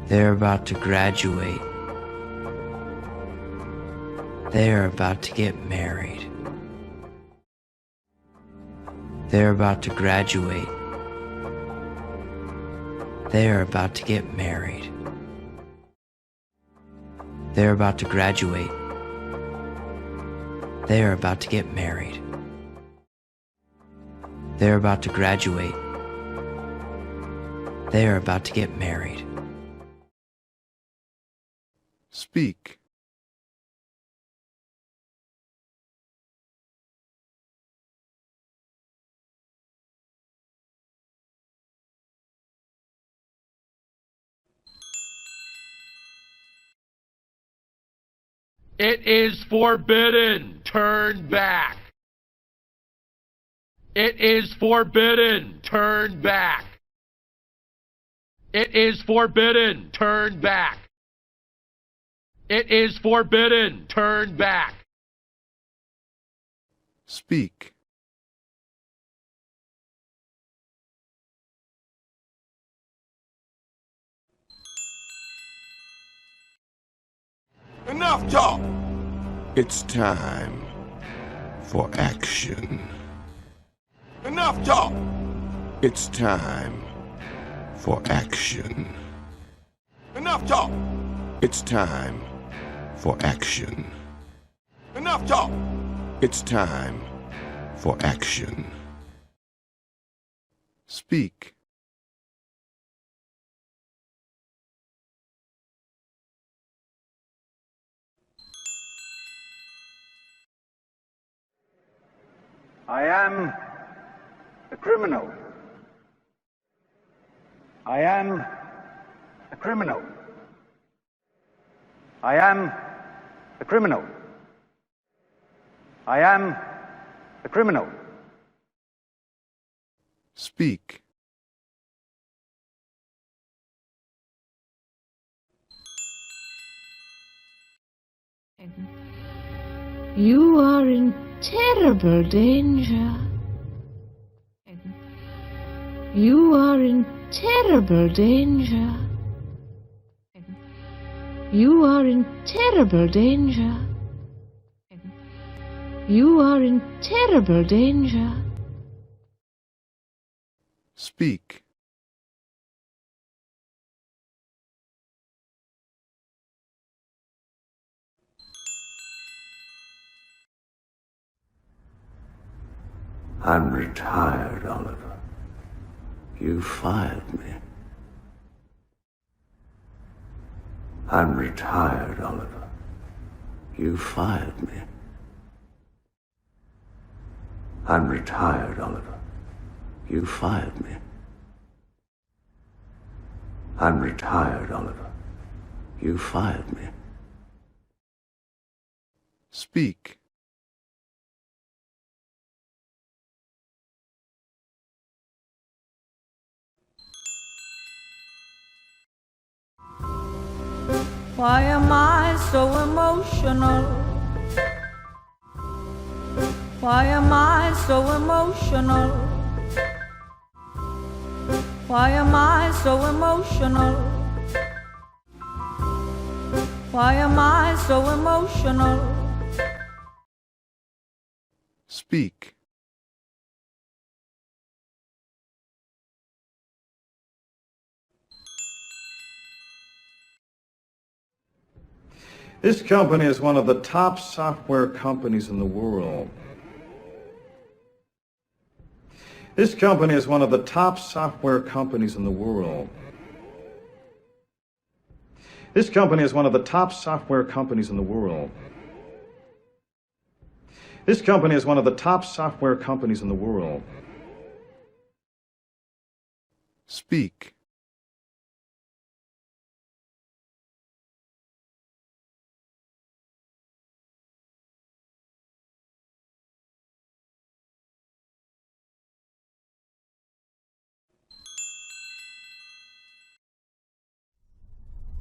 They're about to graduate. They're about to get married. They're about to graduate. They're about to get married. They're about to graduate. They're about to get married. They're about to graduate. They're about to get married. Speak. It is forbidden. Turn back. It is forbidden. Turn back. It is forbidden. Turn back. It is forbidden. Turn back. Speak. Enough talk! It's time for action. Enough talk! It's time for action. Enough talk! It's time for action. Enough talk! It's time for action. Speak. I am a criminal. I am a criminal. I am a criminal. I am a criminal. Speak. You are in terrible danger. You are in terrible danger. You are in terrible danger. You are in terrible danger. Speak. I'm retired, Oliver. You fired me. I'm retired, Oliver. You fired me. I'm retired, Oliver. You fired me. I'm retired, Oliver. You fired me. Speak. Why am I so emotional? Why am I so emotional? Why am I so emotional? Why am I so emotional? Speak. This company is one of the top software companies in the world. This company is one of the top software companies in the world. This company is one of the top software companies in the world. This company is one of the top software companies in the world. Speak.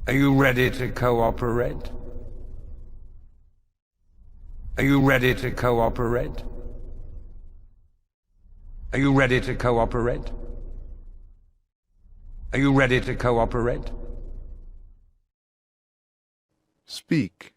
Are you ready to cooperate? Are you ready to cooperate? Are you ready to cooperate? Are you ready to cooperate? Speak.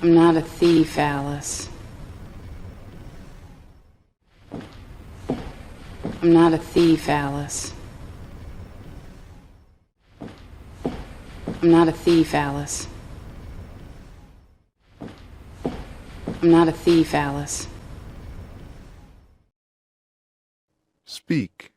I'm not a thief, Alice. I'm not a thief, Alice. I'm not a thief, Alice. I'm not a thief, Alice. Speak.